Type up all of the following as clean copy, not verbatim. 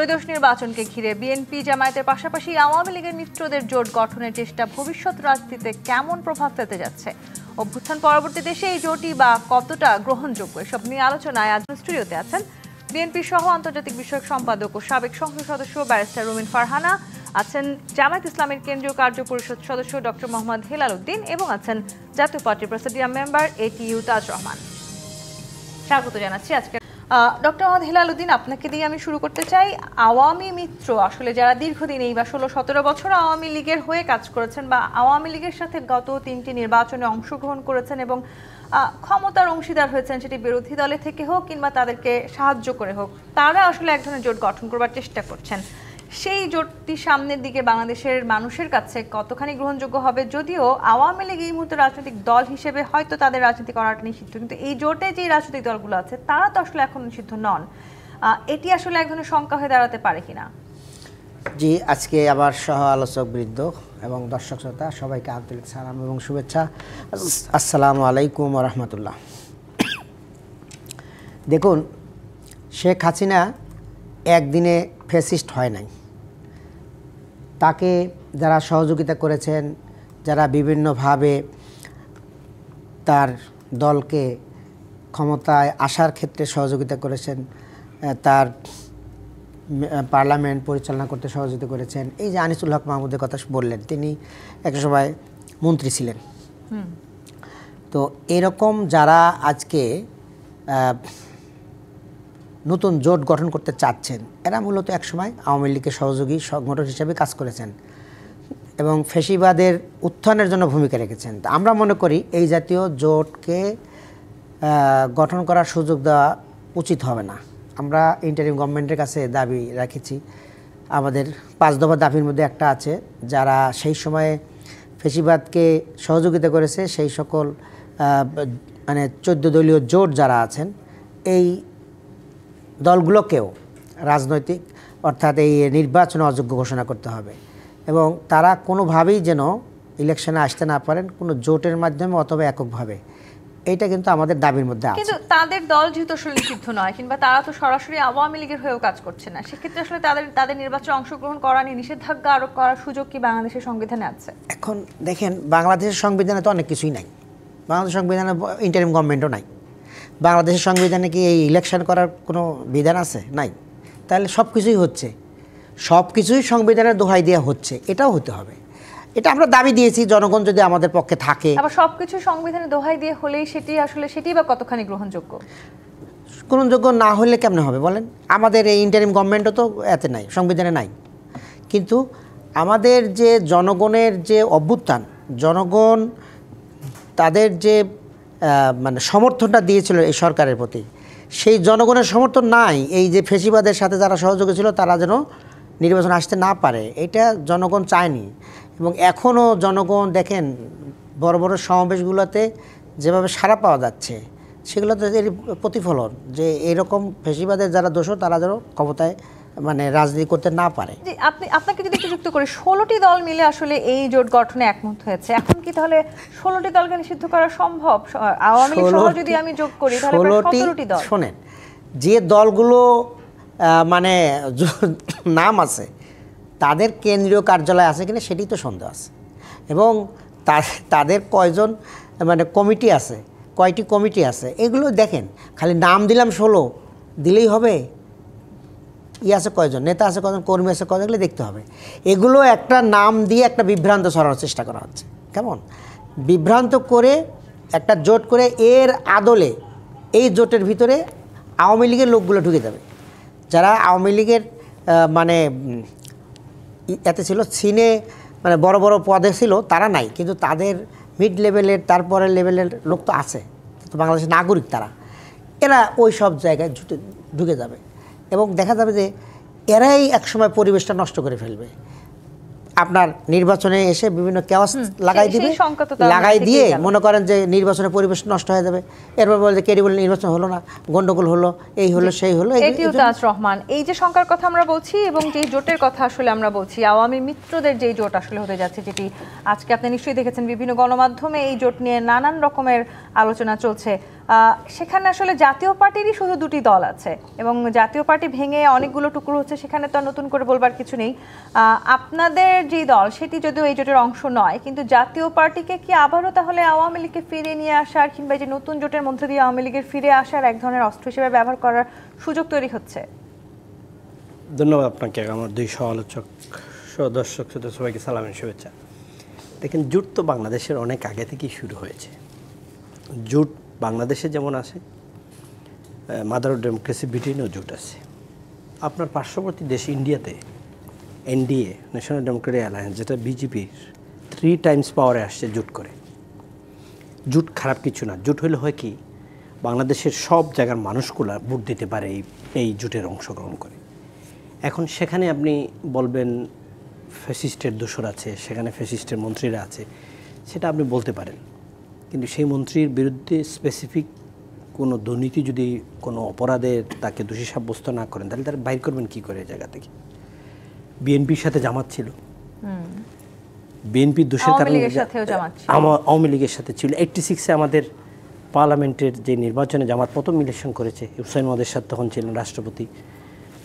ত্রয়োদশ নির্বাচনকে ঘিরে বিএনপি জামায়াতের পাশাপাশি আওয়ামী লীগের মিত্রদের জোট গঠনের চেষ্টা ভবিষ্যৎ রাজনীতিতে কেমন প্রভাব ফেলতে যাচ্ছে, অভ্যুত্থান পরবর্তী দেশে এই জোটই বা কতটা গ্রহণযোগ্য, এসব নিয়ে আলোচনায় আজ স্টুডিওতে আছেন বিএনপি সহ আন্তর্জাতিক বিষয়ক সম্পাদক ও সাবেক সংসদ সদস্য ব্যারিস্টার রুমিন ফারহানা, আছেন জামায়াত ইসলামের কেন্দ্রীয় কার্য পরিষদ সদস্য ডক্টর মোহাম্মদ হেলাল উদ্দিন এবং আছেন জাতীয় পার্টির প্রেসিডিয়াম মেম্বার এটিইউ তাজ রহমান। স্বাগত জানাচ্ছি আজকে ডক্টর মোহাম্মদ হেলাল উদ্দিন, আপনাকে দিয়ে আমি শুরু করতে চাই। আওয়ামী মিত্র আসলে যারা দীর্ঘদিন এই বা 16-17 বছর আওয়ামী লীগের হয়ে কাজ করেছেন বা আওয়ামী লীগের সাথে গত 3টি নির্বাচনে অংশগ্রহণ করেছেন এবং ক্ষমতার অংশীদার হয়েছেন, সেটি বিরোধী দলে থেকে হোক কিংবা তাদেরকে সাহায্য করে হোক, তারা আসলে এক ধরনের জোট গঠন করবার চেষ্টা করছেন। সেই জোটটি সামনের দিকে বাংলাদেশের মানুষের কাছে কতখানি গ্রহণযোগ্য হবে, যদিও আওয়ামী লীগ এই মুহূর্তে রাজনৈতিক দল হিসেবে হয়তো তাদের রাজনীতি করাটা নিষিদ্ধ, কিন্তু এই জোটে যে রাজনৈতিক দলগুলো আছে তারা তো আসলে এখন নিষিদ্ধ নন। এটি আসলে এক ধরনের শঙ্কা হয়ে দাঁড়াতে পারে কিনা? জি, আজকে আবার সহ আলোচক বৃন্দ এবং দর্শক শ্রোতা সবাইকে আন্তরিক সালাম এবং শুভেচ্ছা। আসসালামু আলাইকুম ওয়া রাহমাতুল্লাহ। দেখুন, শেখ হাসিনা একদিনে ফ্যাসিস্ট হয় নাই। তাকে যারা সহযোগিতা করেছেন, যারা বিভিন্নভাবে তার দলকে ক্ষমতায় আসার ক্ষেত্রে সহযোগিতা করেছেন, তার পার্লামেন্ট পরিচালনা করতে সহযোগিতা করেছেন, এই যে আনিসুল হক মাহমুদের কথা বললেন, তিনি এক সময় মন্ত্রী ছিলেন। তো এরকম যারা আজকে নতুন জোট গঠন করতে চাচ্ছেন, এরা মূলত একসময় আওয়ামী লীগের সহযোগী সংগঠন হিসেবে কাজ করেছেন এবং ফ্যাসিবাদের উত্থানের জন্য ভূমিকা রেখেছেন। আমরা মনে করি এই জাতীয় জোটকে গঠন করার সুযোগ দেওয়া উচিত হবে না। আমরা ইন্টারিম গভর্নমেন্টের কাছে দাবি রেখেছি। আমাদের 5 দফা দাবির মধ্যে একটা আছে, যারা সেই সময়ে ফ্যাসিবাদকে সহযোগিতা করেছে সেই সকল মানে 14 দলীয় জোট যারা আছেন, এই দলগুলোকেও রাজনৈতিক অর্থাৎ এই নির্বাচনে অযোগ্য ঘোষণা করতে হবে এবং তারা কোনোভাবেই যেন ইলেকশনে আসতে না পারেন, কোনো জোটের মাধ্যমে অথবা এককভাবে। এইটা কিন্তু আমাদের দাবির মধ্যে আছে। কিন্তু তাদের দল যেহেতু আসলে নিষিদ্ধ নয় কিংবা তারা তো সরাসরি আওয়ামী লীগের হয়েও কাজ করছে না, সেক্ষেত্রে আসলে তাদের নির্বাচনে অংশগ্রহণ করা নিয়ে নিষেধাজ্ঞা আরোপ করার সুযোগ কি বাংলাদেশের সংবিধানে আছে? এখন দেখেন, বাংলাদেশের সংবিধানে তো অনেক কিছুই নাই। বাংলাদেশের সংবিধানে ইন্টারিম গভর্নমেন্টও নাই। বাংলাদেশের সংবিধানে কি এই ইলেকশন করার কোনো বিধান আছে? নাই। তাহলে সব কিছুই হচ্ছে, সব কিছুই সংবিধানের দোহাই দেওয়া হচ্ছে, এটাও হতে হবে। এটা আমরা দাবি দিয়েছি, জনগণ যদি আমাদের পক্ষে থাকে। আবার সবকিছু সংবিধানে দোহাই দিয়ে হলেই সেটি বা কতখানি গ্রহণযোগ্য? গ্রহণযোগ্য না হলে কেমনে হবে বলেন? আমাদের এই ইন্টারিম গভর্নমেন্টও তো এতে নাই, সংবিধানে নাই। কিন্তু আমাদের যে জনগণের যে অভ্যুত্থান, জনগণ তাদের যে মানে সমর্থনটা দিয়েছিল এই সরকারের প্রতি, সেই জনগণের সমর্থন নাই। এই যে ফ্যাসিবাদের সাথে যারা সহযোগী ছিল তারা যেন নির্বাচন আসতে না পারে, এটা জনগণ চায়নি। এবং এখনও জনগণ দেখেন বড় বড় সমাবেশগুলোতে যেভাবে সাড়া পাওয়া যাচ্ছে, সেগুলো তো এর প্রতিফলন যে এরকম ফ্যাসিবাদের যারা দোষর তারা যেন ক্ষমতায় মানে রাজনীতি করতে না পারে। আপনাকে যদি একটু যুক্ত করে, 16টি দল মিলে আসলে এই জোট গঠনে একমত হয়েছে। এখন কি তাহলে 16টি দলকে নিষিদ্ধ করা সম্ভব? আওয়ামী লীগ সহ যদি আমি যোগ করি তাহলে 17টি দল। শোনেন, যে দলগুলো মানে নাম আছে তাদের কেন্দ্রীয় কার্যালয় আছে কিনা সেটি তো সন্দেহ আছে, এবং তাদের কয়জন মানে কমিটি আছে, কয়টি কমিটি আছে, এগুলো দেখেন। খালি নাম দিলাম 16 দিলেই হবে? আছে কয়জন নেতা আছে, কয়জন কর্মী আছে, কয়জন, এগুলো দেখতে হবে। এগুলো একটা নাম দিয়ে একটা বিভ্রান্ত ছড়ানোর চেষ্টা করা হচ্ছে। কেমন বিভ্রান্ত করে একটা জোট করে এর আদলে এই জোটের ভিতরে আওয়ামী লীগের লোকগুলো ঢুকে যাবে, যারা আওয়ামী লীগের মানে এতে ছিল, সিনে মানে বড় বড় পদে ছিল, তারা নাই, কিন্তু তাদের মিড লেভেলের তারপরের লেভেলের লোক তো আছে, তো বাংলাদেশের নাগরিক তারা, এরা ওই সব জায়গায় ঢুকে যাবে এবং দেখা যাবে যে এরাই একসময় পরিবেশটা নষ্ট করে ফেলবে। আপনার নির্বাচনে এসে বিভিন্ন কেওয়াস লাগাই দিয়ে মনে করেন যে নির্বাচনের পরিবেশ নষ্ট হয়ে যাবে। এরপর বলে যে ক্রেডিবল নির্বাচন হলো না, গন্ডগোল হলো, এই হলো সেই হলো। এটিইউ তাজ রহমান, এই যে শঙ্কার কথা আমরা বলছি এবং যে জোটের কথা আসলে আমরা বলছি, আওয়ামী মিত্রদের যে জোট আসলে হতে যাচ্ছে, যেটি আজকে আপনি নিশ্চয়ই দেখেছেন বিভিন্ন গণমাধ্যমে এই জোট নিয়ে নানান রকমের আলোচনা চলছে। সেখানে আসলে জাতীয় পার্টিরই শুধু দুটি দল আছে এবং জাতীয় পার্টি ভেঙে অনেকগুলো টুকরো হচ্ছে, সেখানে তো আর নতুন করে বলবার কিছু নেই। আপনাদের যে দল সেটি যদিও এই জোটের অংশ নয়, কিন্তু জাতীয় পার্টিকে কি আবারও তাহলে আওয়ামী লীগকে ফিরিয়ে নিয়ে আসার কিংবা যে নতুন জোটের মধ্যে দিয়ে আওয়ামী লীগের ফিরে আসার এক ধরনের অস্ত্র হিসেবে ব্যবহার করার সুযোগ তৈরি হচ্ছে? ধন্যবাদ আপনাকে, আমার দুই সহ-আলোচক দর্শক সবাইকে সালামের শুভেচ্ছা। দেখেন, জোট তো বাংলাদেশের অনেক আগে থেকেই শুরু হয়েছে। জোট বাংলাদেশে যেমন আছে, মাদার অফ ডেমোক্রেসি ব্রিটেনেও জোট আছে। আপনার পার্শ্ববর্তী দেশ ইন্ডিয়াতে এনডিএ, ন্যাশনাল ডেমোক্রেটিক অ্যালায়েন্স, যেটা বিজেপির 3 টাইমস পাওয়ারে আসছে, জোট করে। জোট খারাপ কিছু না। জোট হলে হয় কি, বাংলাদেশের সব জায়গার মানুষগুলা ভোট দিতে পারে এই জোটের অংশগ্রহণ করে। এখন সেখানে আপনি বলবেন ফ্যাসিস্টের দোসর আছে, সেখানে ফ্যাসিস্টের মন্ত্রীরা আছে, সেটা আপনি বলতে পারেন। কিন্তু সেই মন্ত্রীর বিরুদ্ধে স্পেসিফিক কোনো দুর্নীতি, যদি কোনো অপরাধের তাকে দোষী সাব্যস্ত না করেন, তাহলে তারা বাইর করবেন কী করে জায়গা থেকে? বিএনপির সাথে জামাত ছিল, বিএনপির দোষের কারণে আওয়ামী লীগের সাথে ছিল। 86-এ আমাদের পার্লামেন্টের যে নির্বাচনে জামাত প্রথম ইলেকশন করেছে, হুসাইন মোহাম্মদ এরশাদ তখন ছিলেন রাষ্ট্রপতি,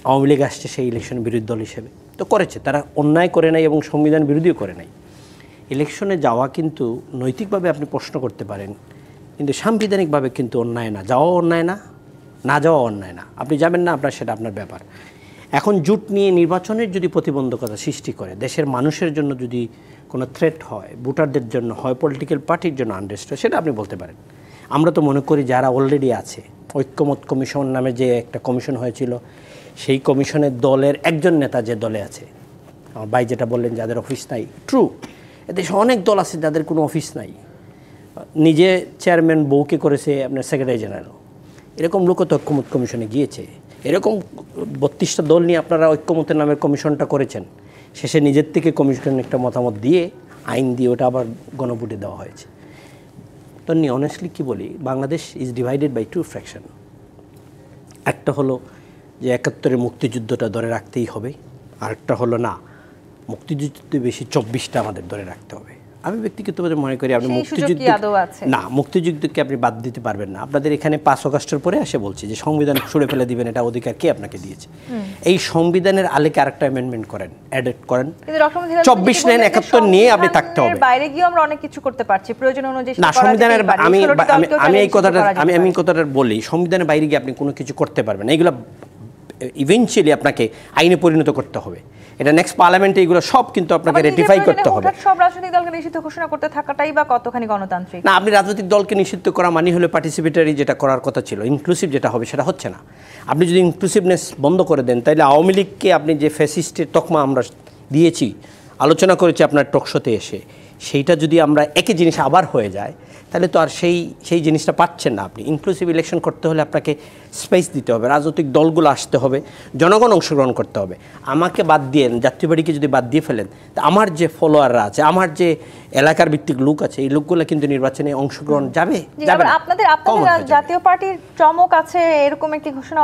আওয়ামী লীগ আসছে সেই ইলেকশনে বিরোধী দল হিসেবে, তো করেছে। তারা অন্যায় করে নাই এবং সংবিধান বিরোধীও করে নাই। ইলেকশনে যাওয়া কিন্তু নৈতিকভাবে আপনি প্রশ্ন করতে পারেন, কিন্তু সাংবিধানিকভাবে কিন্তু অন্যায় না। যাওয়া অন্যায় না, না যাওয়া অন্যায় না। আপনি যাবেন না, আপনার সেটা আপনার ব্যাপার। এখন জোট নিয়ে নির্বাচনের যদি প্রতিবন্ধকতা সৃষ্টি করে, দেশের মানুষের জন্য যদি কোনো থ্রেট হয়, ভোটারদের জন্য হয়, পলিটিক্যাল পার্টির জন্য আনরেস্ট হয়, সেটা আপনি বলতে পারেন। আমরা তো মনে করি যারা অলরেডি আছে, ঐক্যমত কমিশন নামে যে একটা কমিশন হয়েছিল, সেই কমিশনের দলের একজন নেতা যে দলে আছে, আমার ভাই যেটা বললেন যাদের অফিস নাই, ট্রু, এদেশে অনেক দল আছে যাদের কোনো অফিস নাই। নিজে চেয়ারম্যান বউকে করেছে আপনার সেক্রেটারি জেনারেল, এরকম লোকও তো ঐক্যমত কমিশনে গিয়েছে। এরকম 32টা দল নিয়ে আপনারা ঐক্যমতের নামের কমিশনটা করেছেন, শেষে নিজের থেকে কমিশন একটা মতামত দিয়ে, আইন দিয়ে ওটা আবার গণভোটে দেওয়া হয়েছে। তো অনেস্টলি কী বলি, Bangladesh is divided by 2 fraction. একটা হলো যে 71-এর মুক্তিযুদ্ধটা ধরে রাখতেই হবে, আরেকটা হলো না, মুক্তিযুদ্ধে বেশি 24টা আমাদের ধরে রাখতে হবে। আমি ব্যক্তিগতভাবে মনে করি আপনি মুক্তিযুদ্ধকে আপনি বাদ দিতে পারবেন না। আপনাদের এখানে 5 আগস্টের পরে এসে বলছি যে সংবিধান ছুঁড়ে ফেলে দিবেন, এটা অধিকার কে আপনাকে দিয়েছে? এই সংবিধানের আলেকে আরেকটা অ্যামেন্ডমেন্ট করেন, অ্যাড করেন, 24 নেন, 71 নিয়ে আপনি থাকতে হবে। বাইরে গিয়ে আমরা অনেক কিছু করতে পারছি প্রয়োজন অনুযায়ী না। সংবিধানের আমি এই কথাটা বলি, সংবিধানের বাইরে গিয়ে আপনি কোনো কিছু করতে পারবেন না। এগুলো ইভেনচুয়ালি আপনাকে আইনে পরিণত করতে হবে। এটা নেক্সট পার্লামেন্টে এগুলো সব কিন্তু আপনাকে রেটিফাই করতে হবে। সব রাজনৈতিক দলকে নিষিদ্ধ ঘোষণা করতে থাকাটাই বা কতখানি গণতান্ত্রিক? না, আপনি রাজনৈতিক দলকে নিষিদ্ধ করা মানে হলো পার্টিসিপেটরি যেটা করার কথা ছিল, ইনক্লুসিভ যেটা হবে সেটা হচ্ছে না। আপনি যদি ইনক্লুসিভনেস বন্ধ করে দেন, তাহলে আওয়ামী লীগকে আপনি যে ফ্যাসিস্টের তকমা আমরা দিয়েছি, আলোচনা করেছি আপনার টকশোতে এসে, সেইটা যদি আমরা একই জিনিস আবার হয়ে যায়, তাহলে তো আর সেই জিনিসটা পাচ্ছেন না। আপনি ইনক্লুসিভ ইলেকশন করতে হলে আপনাকে স্পেস দিতে হবে, রাজনৈতিক দলগুলো আসতে হবে, জনগণ অংশগ্রহণ করতে হবে। আমাকে বাদ দিয়ে, জাতীয় পার্টিকে যদি বাদ দিয়ে ফেলেন, তা আমার যে ফলোয়াররা আছে, আমার যে এলাকার ভিত্তিক লোক আছে, এই লোকগুলো কিন্তু নির্বাচনে অংশগ্রহণ যাবে। আপনাদের জাতীয় পার্টির চমক আছে এরকম একটি ঘোষণা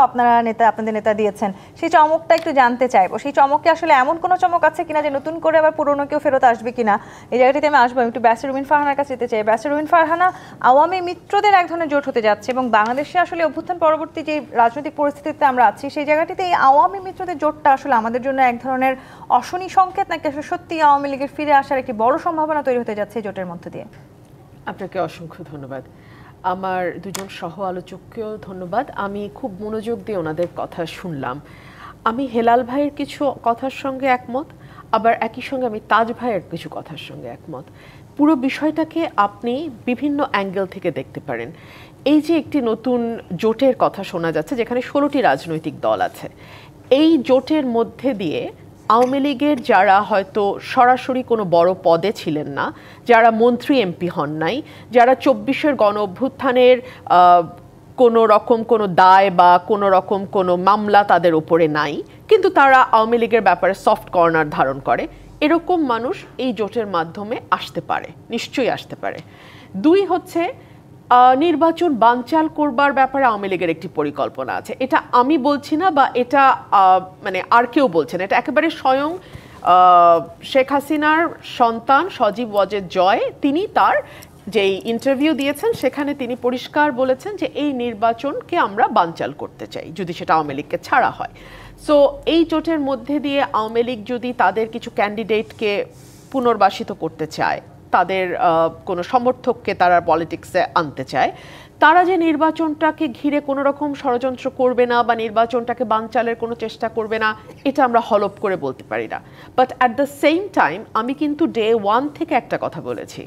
আপনাদের নেতা দিয়েছেন, সেই চমকটা একটু জানতে চাইবো। সেই চমকে আসলে এমন কোনো চমক আছে কিনা যে নতুন করে আবার পুরনো কেউ ফেরত আসবে কিনা, এই জায়গাটিতে আমি আসবো। একটু ব্যাসির উদ্দিন ফারহানার কাছে যেতে চাই। ব্যাসির উদ্দিন ফারহানা, আওয়ামী মিত্রদের এক ধরনের জোট হতে যাচ্ছে এবং বাংলাদেশে আসলে অভ্যুত্থান পরবর্তী যে রাজনৈতিক পরিস্থিতিতে আমরা আছি, সেই জায়গাটিতে এই আওয়ামী মিত্রদের জোটটা আসলে আমাদের জন্য এক ধরনের অশনি সংকেত, নাকি আসলে সত্যি আওয়ামী লীগের ফিরে আসার একটি বড় সম্ভাবনা তৈরি হতে যাচ্ছে এই জোটের মধ্যে দিয়ে? আপনাকে অসংখ্য ধন্যবাদ। আমার দুজন সহ আলোচককেও ধন্যবাদ। আমি খুব মনোযোগ দিয়ে ওনাদের কথা শুনলাম। আমি হেলাল ভাইয়ের কিছু কথার সঙ্গে একমত, আবার একই সঙ্গে আমি তাজ ভাইয়ের কিছু কথার সঙ্গে একমত। পুরো বিষয়টাকে আপনি বিভিন্ন অ্যাঙ্গেল থেকে দেখতে পারেন। এই যে একটি নতুন জোটের কথা শোনা যাচ্ছে, যেখানে 16টি রাজনৈতিক দল আছে, এই জোটের মধ্যে দিয়ে আওয়ামী লীগের যারা হয়তো সরাসরি কোনো বড় পদে ছিলেন না, যারা মন্ত্রী এমপি হন নাই, যারা 24-এর গণ অভ্যুত্থানের কোনো রকম কোনো দায় বা কোনো রকম কোনো মামলা তাদের উপরে নাই, কিন্তু তারা আওয়ামী লীগের ব্যাপারে সফট কর্নার ধারণ করে, এরকম মানুষ এই জোটের মাধ্যমে আসতে পারে, নিশ্চয়ই আসতে পারে। 2 হচ্ছে নির্বাচন বানচাল করবার ব্যাপারে আওয়ামী লীগের একটি পরিকল্পনা আছে। এটা আমি বলছি না, বা এটা মানে আর কেউ বলছে না, এটা একেবারে স্বয়ং শেখ হাসিনার সন্তান সজীব ওয়াজেদ জয় তিনি তার যেই ইন্টারভিউ দিয়েছেন সেখানে তিনি পরিষ্কার বলেছেন যে এই নির্বাচনকে আমরা বানচাল করতে চাই যদি সেটা আওয়ামী লীগকে ছাড়া হয়। সো এই জোটের মধ্যে দিয়ে আওয়ামী লীগ যদি তাদের কিছু ক্যান্ডিডেটকে পুনর্বাসিত করতে চায়, তাদের কোনো সমর্থককে তারা পলিটিক্সে আনতে চায়, তারা যে নির্বাচনটাকে ঘিরে কোনো রকম ষড়যন্ত্র করবে না বা নির্বাচনটাকে বানচালের কোনো চেষ্টা করবে না, এটা আমরা হলপ করে বলতে পারি না। But at the same time আমি কিন্তু ডে ওয়ান থেকে একটা কথা বলেছি,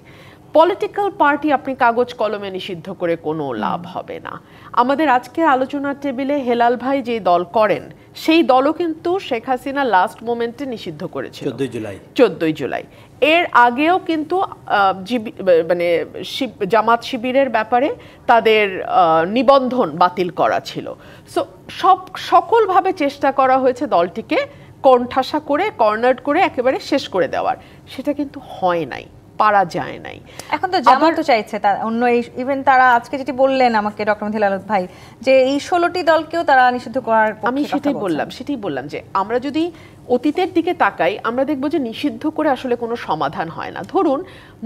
পলিটিক্যাল পার্টি আপনি কাগজ কলমে নিষিদ্ধ করে কোনো লাভ হবে না। আমাদের আজকের আলোচনার টেবিলে হেলাল ভাই যে দল করেন সেই দলও কিন্তু শেখ হাসিনা লাস্ট মোমেন্টে নিষিদ্ধ করেছিল 14 জুলাই। এর আগেও কিন্তু মানে জামাত শিবিরের ব্যাপারে তাদের নিবন্ধন বাতিল করা ছিল। সো সকলভাবে চেষ্টা করা হয়েছে দলটিকে কোণঠাসা করে কর্নার করে একেবারে শেষ করে দেওয়ার, সেটা কিন্তু হয় নাই, পারা যায় নাই। এখন তো জামাত তো চাইছে অন্য ইভেন তারা আজকে যেটি বললেন আমাকে ডক্টর হেলাল ভাই যে এই 16টি দলকেও তারা নিষিদ্ধ করার আমি সেটাই বললাম যে আমরা যদি অতীতের দিকে তাকাই আমরা দেখব যে নিষিদ্ধ করে আসলে কোনো সমাধান হয় না। ধরুন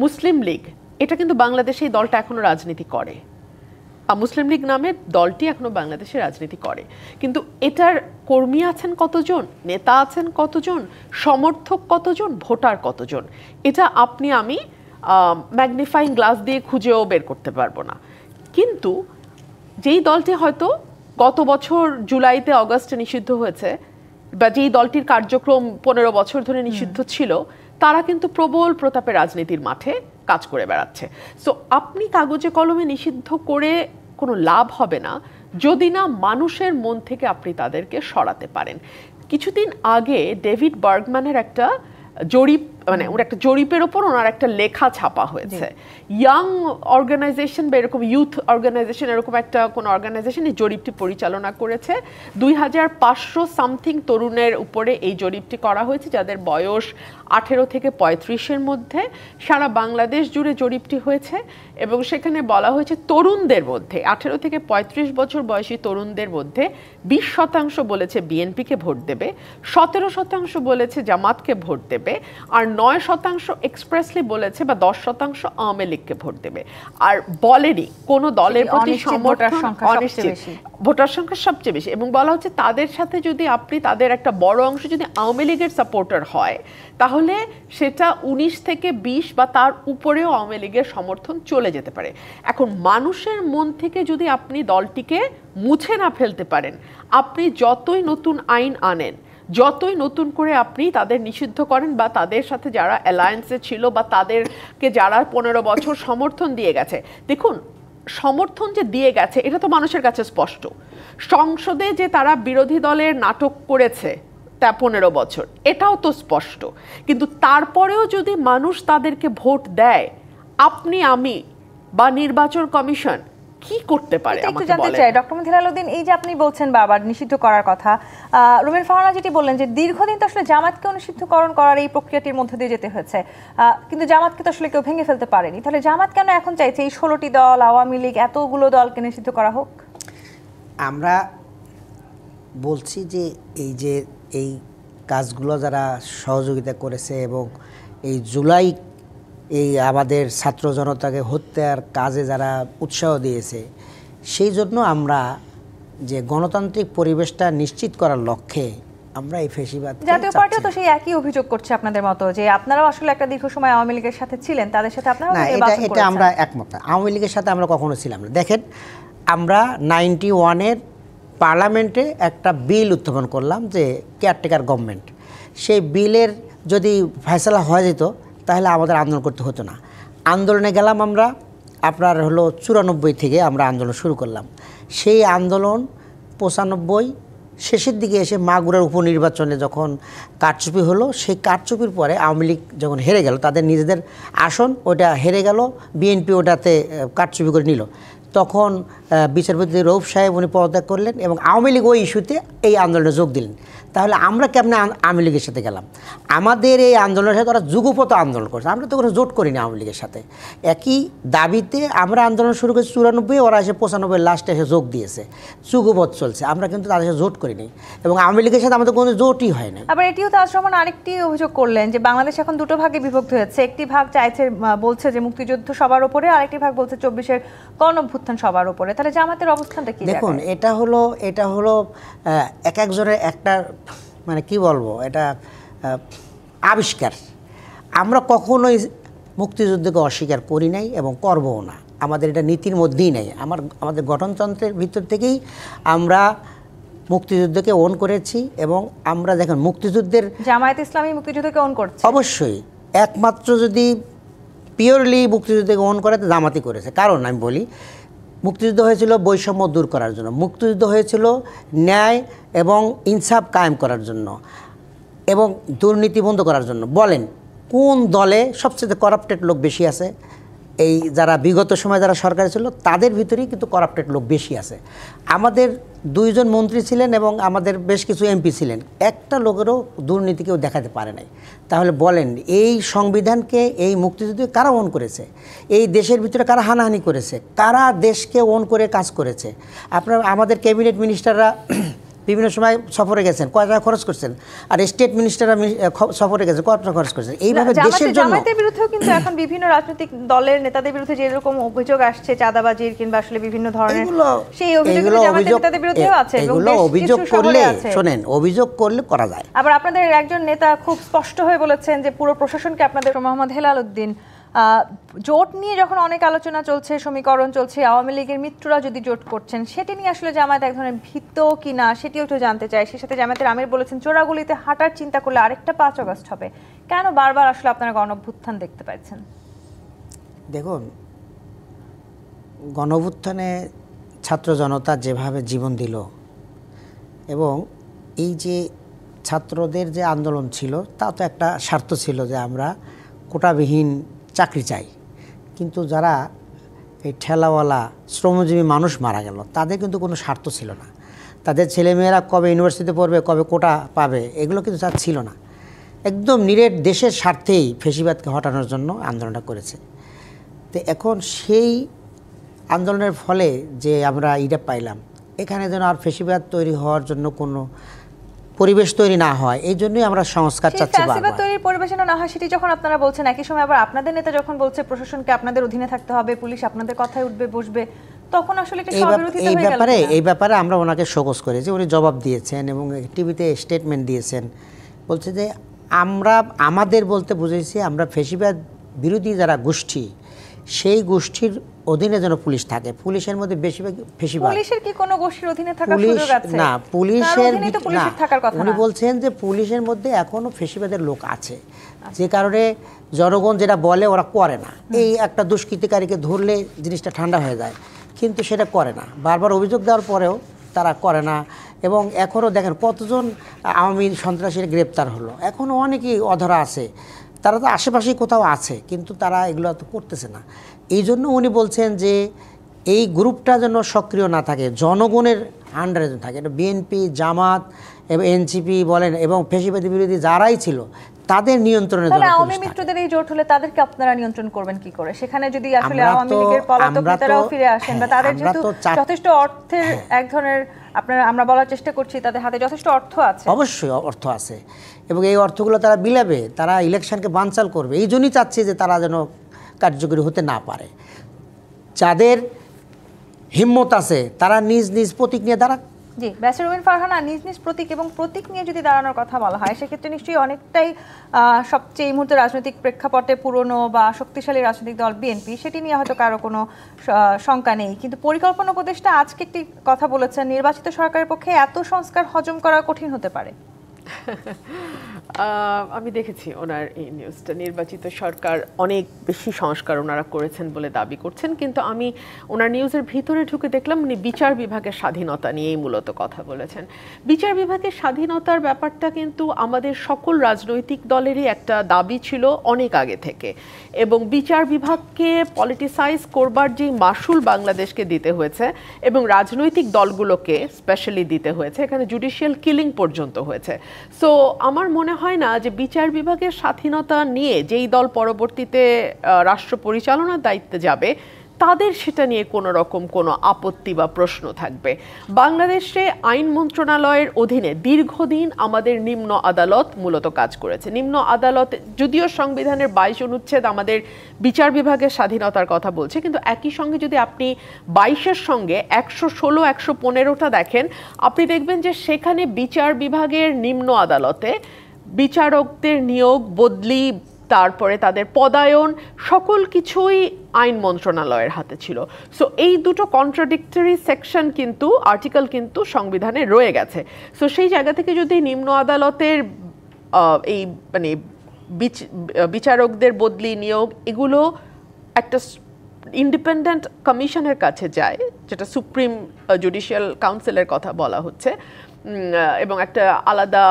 মুসলিম লীগ, এটা কিন্তু বাংলাদেশে এই দলটা এখনো রাজনীতি করে, মুসলিম লীগ নামে দলটি এখনো বাংলাদেশে রাজনীতি করে, কিন্তু এটার কর্মী আছেন কতজন, নেতা আছেন কতজন, সমর্থক কতজন, ভোটার কতজন, এটা আপনি আমি ম্যাগনিফাইং গ্লাস দিয়ে খুঁজেও বের করতে পারবো না। কিন্তু যেই দলটি হয়তো গত বছর জুলাইতে অগাস্টে নিষিদ্ধ হয়েছে বা যেই দলটির কার্যক্রম 15 বছর ধরে নিষিদ্ধ ছিল, তারা কিন্তু প্রবল প্রতাপে রাজনীতির মাঠে কাজ করে বেড়াচ্ছে। সো আপনি কাগজে কলমে নিষিদ্ধ করে কোনো লাভ হবে না যদি না মানুষের মন থেকে আপনি তাদেরকে সরাতে পারেন। কিছুদিন আগে ডেভিড বার্গম্যানের একটা জরিপ, মানে ওর একটা জরিপের ওপর ওনার একটা লেখা ছাপা হয়েছে। ইয়াং অর্গানাইজেশন বা এরকম ইউথ অর্গানাইজেশন, এরকম একটা কোন অর্গানাইজেশন এই জরিপটি পরিচালনা করেছে। 2500 সামথিং তরুণের উপরে এই জরিপটি করা হয়েছে, যাদের বয়স 18 থেকে 35-এর মধ্যে। সারা বাংলাদেশ জুড়ে জরিপটি হয়েছে এবং সেখানে বলা হয়েছে তরুণদের মধ্যে 18 থেকে 35 বছর বয়সী তরুণদের মধ্যে 20% বলেছে বিএনপিকে ভোট দেবে, 17% বলেছে জামাতকে ভোট দেবে, আর 9% এক্সপ্রেসলি বলেছে বা 10% আওয়ামী লীগকে ভোট দেবে। আর বলেনি কোন দলের প্রতি সমর্থন, ভোটার সংখ্যা সবচেয়ে বেশি। এবং বলা হচ্ছে তাদের সাথে যদি আপনি তাদের একটা বড় অংশ যদি আওয়ামী লীগের সাপোর্টার হয়, তাহলে সেটা 19 থেকে 20 বা তার উপরেও আওয়ামী লীগের সমর্থন চলে যেতে পারে। এখন মানুষের মন থেকে যদি আপনি দলটিকে মুছে না ফেলতে পারেন, আপনি যতই নতুন আইন আনেন, যতই নতুন করে আপনি তাদের নিষিদ্ধ করেন বা তাদের সাথে যারা অ্যালায়েন্সে ছিল বা তাদেরকে যারা 15 বছর সমর্থন দিয়ে গেছে, দেখুন সমর্থন যে দিয়ে গেছে এটা তো মানুষের কাছে স্পষ্ট। সংসদে যে তারা বিরোধী দলের নাটক করেছে তা 15 বছর, এটাও তো স্পষ্ট। কিন্তু তারপরেও যদি মানুষ তাদেরকে ভোট দেয়, আপনি আমি বা নির্বাচন কমিশন কি করতে পারে একটু জানতে চাই ডক্টর হেলালুদ্দিন, এই যে আপনি বলছেন বারবার নিষিদ্ধ করার কথা, রুমেল ফারহানা যেটি বললেন যে দীর্ঘদিন তো আসলে জামাতকেও নিষিদ্ধকরণ করার এই প্রক্রিয়াটির মধ্যে দিয়ে যেতে হয়েছে, কিন্তু জামাতকে তো আসলে কেউ ভেঙে ফেলতে পারেনি। তাহলে জামাত কেন এখন চাইছে এই 16টি দল, আওয়ামী লীগ, এতগুলো দলকে নিষিদ্ধ করা হোক? আমরা বলছি যে এই কাজগুলো যারা সহযোগিতা করেছে এবং এই জুলাই এই আমাদের ছাত্র জনতাকে হত্যার কাজে যারা উৎসাহ দিয়েছে, সেই জন্য আমরা যে গণতান্ত্রিক পরিবেশটা নিশ্চিত করার লক্ষ্যে আমরা এই ফেসিবাদ, জাতীয় পার্টিও তো সেই একই অভিযোগ করছে আপনাদের মতো, যে আপনারাও আসলে একটা দীর্ঘ সময় আওয়ামী লীগের সাথে ছিলেন, তাদের সাথে আপনারা এটা আমরা একমত না। আওয়ামী লীগের সাথে আমরা কখনো ছিলাম না। দেখেন, আমরা 91-এর পার্লামেন্টে একটা বিল উত্থাপন করলাম যে কেয়ারটেকার গভর্নমেন্ট, সেই বিলের যদি ফয়সালা হয়ে যেত তাহলে আমাদের আন্দোলন করতে হতো না। আন্দোলনে গেলাম আমরা, আপনার হলো 94 থেকে আমরা আন্দোলন শুরু করলাম। সেই আন্দোলন 95 শেষের দিকে এসে মাগুরার উপনির্বাচনে যখন কারচুপি হলো, সেই কারচুপির পরে আওয়ামী লীগ যখন হেরে গেল, তাদের নিজেদের আসন ওটা হেরে গেল, বিএনপি ওটাতে কারচুপি করে নিল। তখন বিচারপতি রৌফ সাহেব উনি পদত্যাগ করলেন এবং আওয়ামী লীগ ওই ইস্যুতে এই আন্দোলনে যোগ দিলেন। তাহলে আমরা কেমন আওয়ামী লীগের সাথে গেলাম? আমাদের এই আন্দোলনের সাথে ওরা যুগপথ আন্দোলন করছে, আমরা তো কোনো জোট করিনি আওয়ামী লীগের সাথে। একই দাবিতে আমরা আন্দোলন শুরু করেছি 94, ওরা এসে 95 লাস্টে এসে যোগ দিয়েছে, যুগপথ চলছে, আমরা কিন্তু তাদের সাথে জোট করিনি এবং আওয়ামী লীগের সাথে আমাদের কোনো জোটই হয় না। আবার এটিও তাজ রহমান আরেকটি অভিযোগ করলেন যে বাংলাদেশ এখন দুটো ভাগে বিভক্ত হয়েছে, একটি ভাগ চাইছে বলছে যে মুক্তিযুদ্ধ সবার উপরে, আরেকটি ভাগ বলছে 24-এর গণঅভ্যুত্থান সবার উপরে। তাহলে জামাতের অবস্থানটা কি? দেখুন, এটা হলো এক একজনের একটা মানে কি বলবো, এটা আবিষ্কার। আমরা কখনোই মুক্তিযুদ্ধকে অস্বীকার করি নাই এবং করবও না, আমাদের এটা নীতির মধ্যেই নেই। আমাদের গঠনতন্ত্রের ভিতর থেকেই আমরা মুক্তিযুদ্ধকে ওন করেছি এবং আমরা দেখেন মুক্তিযুদ্ধের জামায়াত ইসলামী মুক্তিযুদ্ধকে ওন করছে। অবশ্যই একমাত্র যদি পিওরলি মুক্তিযুদ্ধকে ওন করে তো জামাতই করেছে। কারণ আমি বলি, মুক্তিযুদ্ধ হয়েছিল বৈষম্য দূর করার জন্য, মুক্তিযুদ্ধ হয়েছিল ন্যায় এবং ইনসাফ কায়েম করার জন্য এবং দুর্নীতি বন্ধ করার জন্য। বলেন কোন দলে সবচেয়ে করাপ্টেড লোক বেশি আছে? এই যারা বিগত সময় যারা সরকারে ছিল তাদের ভিতরেই কিন্তু করাপ্টেড লোক বেশি আছে। আমাদের 2 জন মন্ত্রী ছিলেন এবং আমাদের বেশ কিছু এমপি ছিলেন, একটা লোকেরও দুর্নীতি কেউ দেখাতে পারে নাই। তাহলে বলেন এই সংবিধানকে, এই মুক্তিযুদ্ধ কারা ওন করেছে? এই দেশের ভিতরে কারা হানাহানি করেছে? কারা দেশকে ওন করে কাজ করেছে? আপনার আমাদের ক্যাবিনেট মিনিস্টাররা বিভিন্ন সময় সফরে গেছেন, কয় টাকা খরচ করছেন, আর স্টেট মিনিস্টাররা সফরে গেছেন, কত টাকা খরচ করছেন। এইভাবে দেশের জন্য জামায়াতের বিরুদ্ধেও কিন্তু এখন বিভিন্ন রাজনৈতিক দলের নেতাদের বিরুদ্ধে যে রকম অভিযোগ আসছে, চাঁদাবাজির কিংবা আসলে বিভিন্ন ধরনের, সেই অভিযোগগুলো জামায়াতের নেতাদের বিরুদ্ধেও আছে। এগুলো অভিযোগ করলে, শোনেন, অভিযোগ করলে করা যায়। আবার আপনাদের একজন নেতা খুব স্পষ্ট হয়ে বলেছেন যে পুরো প্রশাসনকে আপনাদের, মোহাম্মদ হেলাল উদ্দিন, জোট নিয়ে যখন অনেক আলোচনা চলছে, সমীকরণ চলছে, আওয়ামী লীগের মিত্ররা যদি জোট করছেন, সেটি নিয়ে আসলে জামায়াত এক ধরনের ভীত কিনা সেটিও একটু জানতে চাই। সেই সাথে জামায়াতের আমির বলেছেন চোরাগুলিতে হাঁটার চিন্তা করলে আরেকটা 5 আগস্ট হবে। কেন বারবার আসলে আপনারা গণঅভ্যুত্থান দেখতে পাচ্ছেন? দেখুন, গণঅভ্যুত্থানে ছাত্র জনতা যেভাবে জীবন দিল এবং এই যে ছাত্রদের যে আন্দোলন ছিল, তা তো একটা স্বার্থ ছিল যে আমরা কোটাবিহীন চাকরি চাই। কিন্তু যারা এই ঠেলাওয়ালা শ্রমজীবী মানুষ মারা গেল, তাদের কিন্তু কোনো স্বার্থ ছিল না। তাদের ছেলেমেয়েরা কবে ইউনিভার্সিটিতে পড়বে, কবে কোটা পাবে, এগুলো কিন্তু তার ছিল না। একদম নিরেট দেশের স্বার্থেই ফেসিবাদকে হটানোর জন্য আন্দোলনটা করেছে। তো এখন সেই আন্দোলনের ফলে যে আমরা ইটা পাইলাম, এখানে যেন আর ফেসিবাদ তৈরি হওয়ার জন্য কোনো পরিবেশ তৈরি না হয়, এই জন্যই আমরা সংস্কার চাচ্ছি। ফেসিবাদ তৈরির পরিবেশ না হয় সেটি যখন আপনারা বলছেন, একই সময় আবার আপনাদের নেতা যখন বলছে প্রশাসনকে আপনাদের অধীনে থাকতে হবে, পুলিশ আপনাদের কথায় উঠবে বসবে, তখন আসলে এটা স্ববিরোধিতা হয়ে গেল। এই ব্যাপারে আমরা ওনাকে শোকজ করেছি, উনি জবাব দিয়েছেন এবং টিভিতে স্টেটমেন্ট দিয়েছেন। বলছে যে আমরা আমাদের বলতে বুঝেছি আমরা ফেসিবাদ বিরোধী যারা গোষ্ঠী, সেই গোষ্ঠীর অধীনে যেন পুলিশ থাকে। পুলিশের মধ্যে বেশিরভাগ ফেসিবাদ। পুলিশের কি কোনো গোষ্ঠীর অধীনে থাকার সুযোগ আছে? না, পুলিশের থাকার কথা না। উনি বলছেন যে পুলিশের মধ্যে এখনো ফেসিবাদের লোক আছে, যে কারণে জনগণ যেটা বলে ওরা করে না। এই একটা দুষ্কৃতিকারীকে ধরলে জিনিসটা ঠান্ডা হয়ে যায়, কিন্তু সেটা করে না। বারবার অভিযোগ দেওয়ার পরেও তারা করে না। এবং এখনও দেখেন কতজন আওয়ামী সন্ত্রাসীর গ্রেপ্তার হলো, এখনও অনেকেই অধরা আছে। তারা তো আশেপাশেই কোথাও আছে, কিন্তু তারা এগুলো তো করতেছে না। এই জন্য উনি বলছেন যে এই গ্রুপটা যেন সক্রিয় না থাকে, জনগণের আন্ডারে যেন থাকে। এটা বিএনপি, জামাত এবং এনসিপি বলেন এবং ফ্যাসিবাদী বিরোধী যারাই ছিল তাদের নিয়ন্ত্রণে। আওয়ামী মিত্রদের এই জোট হলে তাদেরকে আপনারা নিয়ন্ত্রণ করবেন কি করে? সেখানে যদি আসলে আওয়ামী লীগের পলাতক নেতারাও ফিরে আসেন বা তাদের যেহেতু যথেষ্ট অর্থের এক ধরনের, আপনারা আমরা বলার চেষ্টা করছি তাদের হাতে যথেষ্ট অর্থ আছে। অবশ্যই অর্থ আছে এবং এই অর্থগুলো তারা বিলাবে, তারা ইলেকশনকে বানচাল করবে। এই জন্যই চাচ্ছি যে তারা যেন কার্যকরী হতে না পারে। যাদের হিম্মত আছে তারা নিজ নিজ প্রতীক নিয়ে দাঁড়াক। জি, ব্যাসিরুমিন ফারহানা, নিজ নিজ প্রতীক এবং প্রতীক নিয়ে যদি দাঁড়ানোর কথা বলা হয়, সেক্ষেত্রে নিশ্চয়ই অনেকটাই সবচেয়ে এই মুহূর্তে রাজনৈতিক প্রেক্ষাপটে পুরনো বা শক্তিশালী রাজনৈতিক দল বিএনপি, সেটি নিয়ে হয়তো কারো কোনো শঙ্কা নেই। কিন্তু পরিকল্পনা উপদেষ্টা আজকে একটি কথা বলেছেন, নির্বাচিত সরকারের পক্ষে এত সংস্কার হজম করা কঠিন হতে পারে। আমি দেখেছি ওনার এই নিউজটা। নির্বাচিত সরকার অনেক বেশি সংস্কার ওনারা করেছেন বলে দাবি করছেন, কিন্তু আমি ওনার নিউজের ভিতরে ঢুকে দেখলাম উনি বিচার বিভাগের স্বাধীনতা নিয়েই মূলত কথা বলেছেন। বিচার বিভাগের স্বাধীনতার ব্যাপারটা কিন্তু আমাদের সকল রাজনৈতিক দলেরই একটা দাবি ছিল অনেক আগে থেকে, এবং বিচার বিভাগকে পলিটিসাইজ করবার যে মাসুল বাংলাদেশকে দিতে হয়েছে এবং রাজনৈতিক দলগুলোকে স্পেশালি দিতে হয়েছে, এখানে জুডিশিয়াল কিলিং পর্যন্ত হয়েছে। সো আমার মনে হয় না যে বিচার বিভাগের স্বাধীনতা নিয়ে যেই দল পরবর্তীতে রাষ্ট্র পরিচালনার দায়িত্বে যাবে তাদের সেটা নিয়ে কোনো রকম কোনো আপত্তি বা প্রশ্ন থাকবে। বাংলাদেশে আইন মন্ত্রণালয়ের অধীনে দীর্ঘদিন আমাদের নিম্ন আদালত মূলত কাজ করেছে। নিম্ন আদালত যদিও সংবিধানের 22 অনুচ্ছেদ আমাদের বিচার বিভাগের স্বাধীনতার কথা বলছে, কিন্তু একই সঙ্গে যদি আপনি 22-এর সঙ্গে 116, 115টা দেখেন, আপনি দেখবেন যে সেখানে বিচার বিভাগের নিম্ন আদালতে বিচারকদের নিয়োগ, বদলি, তারপরে তাদের পদায়ন সকল কিছুই আইন মন্ত্রণালয়ের হাতে ছিল। সো এই দুটো কন্ট্রাডিক্টরি সেকশন কিন্তু আর্টিকেল কিন্তু সংবিধানে রয়ে গেছে। সো সেই জায়গা থেকে যদি নিম্ন আদালতের এই মানে বিচারকদের বদলি, নিয়োগ এগুলো একটা ইন্ডিপেন্ডেন্ট কমিশনের কাছে যায়, যেটা সুপ্রিম জুডিশিয়াল কাউন্সিলের কথা বলা হচ্ছে, এবং একটা আলাদা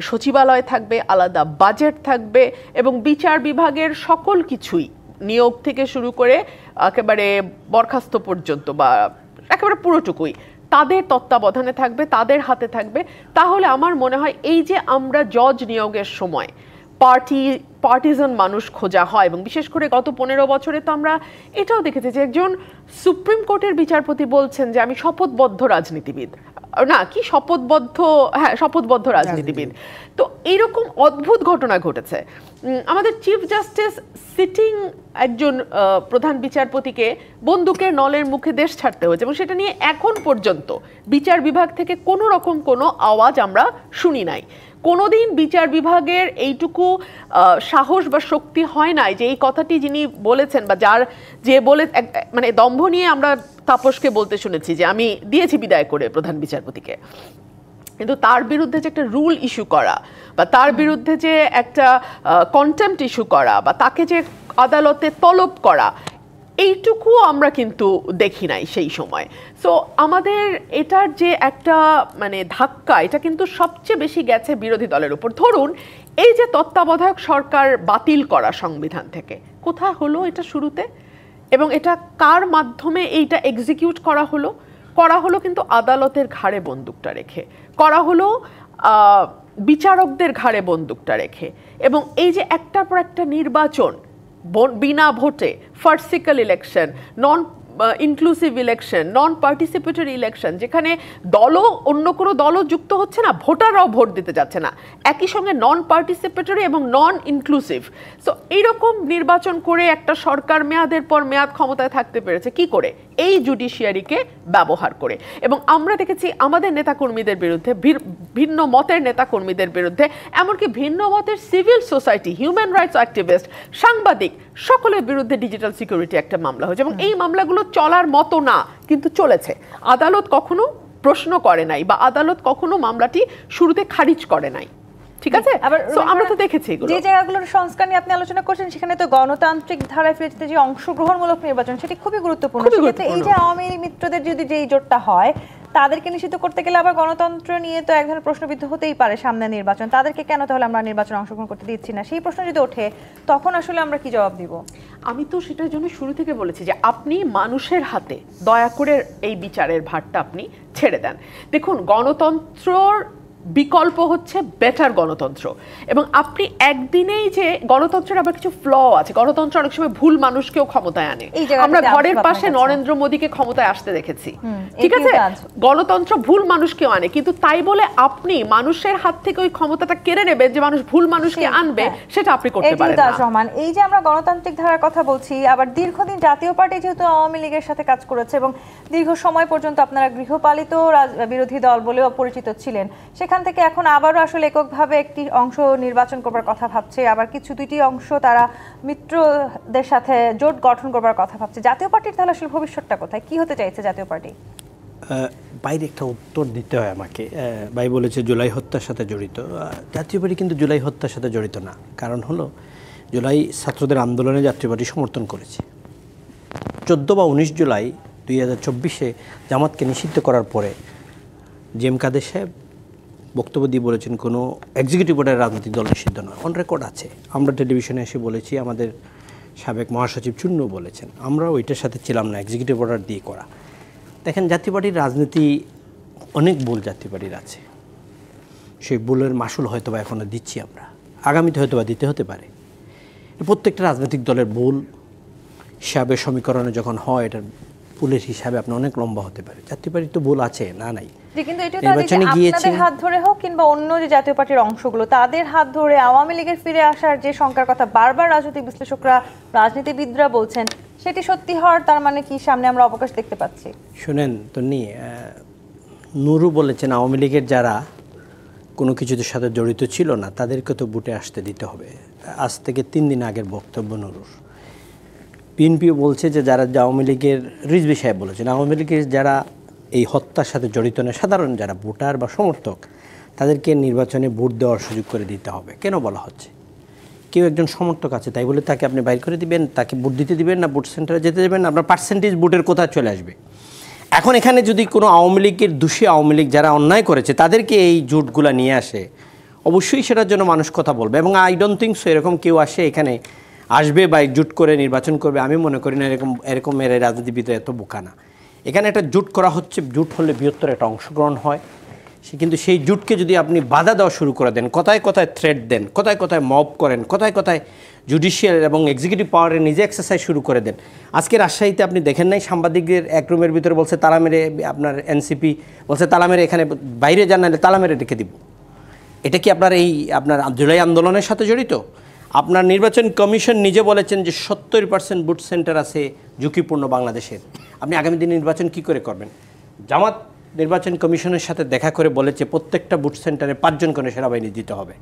সচিবালয় থাকবে, আলাদা বাজেট থাকবে, এবং বিচার বিভাগের সকল কিছুই নিয়োগ থেকে শুরু করে একেবারে বরখাস্ত পর্যন্ত বা একেবারে পুরোটুকুই তাদের তত্ত্বাবধানে থাকবে, তাদের হাতে থাকবে। তাহলে আমার মনে হয় এই যে আমরা জজ নিয়োগের সময় পার্টিজান মানুষ খোঁজা হয়, এবং বিশেষ করে গত 15 বছরে তো আমরা এটাও দেখেছি যে একজন সুপ্রিম কোর্টের বিচারপতি বলছেন যে আমি শপথবদ্ধ রাজনীতিবিদ, না কি শপথবদ্ধ রাজনীতিবিদ। তো এইরকম অদ্ভুত ঘটনা ঘটেছে। আমাদের চিফ জাস্টিস সিটিং একজন প্রধান বিচারপতিকে বন্দুকের নলের মুখে দেশ ছাড়তে হয়েছে, এবং সেটা নিয়ে এখন পর্যন্ত বিচার বিভাগ থেকে কোনো রকম কোনো আওয়াজ আমরা শুনি নাই। কোনোদিন বিচার বিভাগের এইটুকু সাহস বা শক্তি হয় নাই যে এই কথাটি যিনি বলেছেন বা যে বলে মানে দম্ভ নিয়ে আমরা তাপসকে বলতে শুনেছি যে আমি দিয়েছি বিদায় করে প্রধান বিচারপতিকে, কিন্তু তার বিরুদ্ধে যে একটা রুল ইস্যু করা বা তার বিরুদ্ধে যে একটা কন্টেম্পট ইস্যু করা বা তাকে যে আদালতে তলব করা, এইটুকু আমরা কিন্তু দেখি নাই সেই সময়। সো আমাদের এটার যে একটা মানে ধাক্কা, এটা কিন্তু সবচেয়ে বেশি গেছে বিরোধী দলের উপর। ধরুন এই যে তত্ত্বাবধায়ক সরকার বাতিল করা সংবিধান থেকে, কোথায় হলো এটা শুরুতে, এবং এটা কার মাধ্যমে এইটা এক্সিকিউট করা হলো কিন্তু আদালতের ঘাড়ে বন্দুকটা রেখে করা হলো, বিচারকদের ঘাড়ে বন্দুকটা রেখে। এবং এই যে একটার পর একটা নির্বাচন বিনা ভোটে, ফার্সিক্যাল ইলেকশন, নন ইনক্লুসিভ ইলেকশন, নন পার্টিসিপেটরি ইলেকশন, যেখানে দলও অন্য কোনো দলও যুক্ত হচ্ছে না, ভোটাররাও ভোট দিতে যাচ্ছে না, একই সঙ্গে নন পার্টিসিপেটরি এবং নন ইনক্লুসিভ। সো এইরকম নির্বাচন করে একটা সরকার মেয়াদের পর মেয়াদ ক্ষমতায় থাকতে পেরেছে কি করে? এই জুডিশিয়ারিকে ব্যবহার করে। এবং আমরা দেখেছি আমাদের নেতাকর্মীদের বিরুদ্ধে, ভিন্ন মতের নেতাকর্মীদের বিরুদ্ধে, এমনকি ভিন্ন মতের civil society, human rights activist, সাংবাদিক, সকলের বিরুদ্ধে ডিজিটাল সিকিউরিটি একটা মামলা হয়েছে, এবং এই মামলাগুলো চলার মতো না কিন্তু চলেছে। আদালত কখনো প্রশ্ন করে নাই বা আদালত কখনো মামলাটি শুরুতে খারিজ করে নাই, ঠিক আছে? সো আমরা তো দেখেছি যে জায়গাগুলোর সংস্কার নিয়ে আপনি আলোচনা করছেন, সেখানে তো গণতান্ত্রিক ধারায় ফিরে যেতে যে অংশগ্রহণমূলক নির্বাচন, সেটি খুবই গুরুত্বপূর্ণ। এই যে আওয়ামী মিত্রদের যদি যে জোটটা হয়, তাদেরকে নিষিদ্ধ করতে গেলে আবার গণতন্ত্র নিয়ে তো এক ধরনের প্রশ্নবিদ্ধ হতেই পারে সামনে নির্বাচন, তাদেরকে কেন তাহলে আমরা নির্বাচনে অংশগ্রহণ করতে দিচ্ছি না, সেই প্রশ্ন যদি ওঠে তখন আসলে আমরা কি জবাব দিব? আমি তো সেটার জন্য শুরু থেকে বলেছি যে আপনি মানুষের হাতে দয়া করে এই বিচারের ভারটা আপনি ছেড়ে দেন। দেখুন, গণতন্ত্রর বিকল্প হচ্ছে বেটার গণতন্ত্র, এবং আপনি একদিনেই যে গণতন্ত্রের আবার কিছু ফ্ল আছে, গণতন্ত্র অনেক সময় ভুল মানুষকেও ক্ষমতায় আনে। আমরা ঘরের পাশে নরেন্দ্র মোদীকে ক্ষমতায় আসতে দেখেছি, ঠিক আছে? গণতন্ত্র ভুল মানুষকেও আনে, কিন্তু তাই বলে আপনি মানুষের হাত থেকে ওই ক্ষমতাটা কেড়ে নেবেন যে মানুষ ভুল মানুষকে আনবে, সেটা আপনি করতে পারেন না। এই যে আমরা গণতান্ত্রিক ধারার কথা বলছি, আবার দীর্ঘদিন জাতীয় পার্টি যেহেতু আওয়ামী লীগের সাথে কাজ করেছে এবং দীর্ঘ সময় পর্যন্ত আপনারা গৃহপালিত বিরোধী দল বলেও পরিচিত ছিলেন, সেখান থেকে এখন আবারও আসলে এককভাবে একটি অংশ নির্বাচন করবার কথা ভাবছে, আবার কিছু দুইটি অংশ তারা মিত্রদের সাথে জোট গঠন করবার কথা ভাবছে। জাতীয় পার্টির তাহলে আসলে ভবিষ্যৎটা কোথায়, কি হতে চাইছে জাতীয় পার্টি? বাইরে একটা উত্তর দিতে হয় আমাকে। ভাই বলেছে জুলাই হত্যার সাথে জড়িত। জাতীয় পার্টি কিন্তু জুলাই হত্যার সাথে জড়িত না। কারণ হলো জুলাই ছাত্রদের আন্দোলনে জাতীয় পার্টি সমর্থন করেছে। 14 বা 19 জুলাই 2024 জামাতকে নিষিদ্ধ করার পরে জেএম কাদের সাহেব বক্তব্য দিয়ে বলেছেন কোনো এক্সিকিউটিভ অর্ডার রাজনৈতিক দল নিষিদ্ধ নয়। অন রেকর্ড আছে। আমরা টেলিভিশনে এসে বলেছি, আমাদের সাবেক মহাসচিব চূর্ণ বলেছেন, আমরা ওইটার সাথে ছিলাম না, এক্সিকিউটিভ অর্ডার দিয়ে করা। দেখেন, জাতীয় পার্টির রাজনীতি অনেক ভুল জাতীয় পার্টির আছে। সেই ভুলের মাসুল হয়তো বা এখনও দিচ্ছি আমরা, আগামীতে হয়তো বা দিতে হতে পারে। প্রত্যেকটা রাজনৈতিক দলের ভুল হিসাবে সমীকরণে যখন হয়, এটার ভুলের হিসাবে আপনি অনেক লম্বা হতে পারে। জাতীয় পার্টির তো ভুল আছে, না নাই। কিন্তু এটা তো আপনাদের হাত ধরে হোক কিংবা অন্য যে জাতীয় পার্টির অংশগুলো তাদের হাত ধরে আওয়ামী লীগের ফিরে আসার যে শঙ্কার কথা বারবার রাজনৈতিক বিশ্লেষকরা, রাজনীতিবিদরা বলছেন, সেটি সত্যি হওয়ার তার মানে কি সামনে আমরা অবকাশ দেখতে পাচ্ছি? শুনেন তন্নি, নুরু বলেছেন আওয়ামী লীগের যারা কোনো কিছুদের সাথে জড়িত ছিল না তাদেরকে তো বুটে আসতে দিতে হবে। আজ থেকে 3 দিন আগের বক্তব্য নুরুর। বিএনপিও বলছে যে যারা আওয়ামী লীগের, রিজভী সাহেব বলেছেন আওয়ামী লীগের যারা এই হত্যার সাথে জড়িত না, সাধারণ যারা ভোটার বা সমর্থক, তাদেরকে নির্বাচনে ভোট দেওয়ার সুযোগ করে দিতে হবে। কেন বলা হচ্ছে? কেউ একজন সমর্থক আছে তাই বলে তাকে আপনি বাইর করে দিবেন, তাকে ভোট দিতে দিবেন না, ভোট সেন্টারে যেতে দেবেন? আপনার পার্সেন্টেজ ভোটের কোথায় চলে আসবে? এখন এখানে যদি কোনো আওয়ামী লীগের দোষী আওয়ামী লীগ যারা অন্যায় করেছে তাদেরকে এই জোটগুলো নিয়ে আসে, অবশ্যই সেটার জন্য মানুষ কথা বলবে। এবং আই ডোন্ট থিঙ্ক সো এরকম কেউ আসে এখানে আসবে বা জোট করে নির্বাচন করবে। আমি মনে করি না এরকম এর রাজনীতিবিদ এত বোকা না। এখানে একটা জোট করা হচ্ছে, জোট হলে বৃহত্তর একটা অংশগ্রহণ হয়। কিন্তু সেই জোটকে যদি আপনি বাধা দেওয়া শুরু করে দেন, কথায় কথায় থ্রেট দেন, কথায় কথায় মব করেন, কথায় কথায় জুডিশিয়াল এবং এক্সিকিউটিভ পাওয়ারে নিজে এক্সারসাইজ শুরু করে দেন। আজকে রাজশাহীতে আপনি দেখেন নাই, সাংবাদিকদের এক রুমের ভিতরে বলছে তালা মেরে, আপনার এনসিপি বলছে তালা মেরে এখানে বাইরে যান, নাহলে তালা মেরে রেখে দিব। এটা কি আপনার আপনার জুলাই আন্দোলনের সাথে জড়িত? আপনার নির্বাচন কমিশন নিজে বলেছেন যে 70% বুথ সেন্টার আছে ঝুঁকিপূর্ণ বাংলাদেশের। আপনি আগামী দিনে নির্বাচন কি করে করবেন? জামাত নির্বাচন কমিশনের সাথে দেখা করে বলেছে প্রত্যেকটা বুথ সেন্টারে 5 জন করে সেনাবাহিনী দিতে হবে।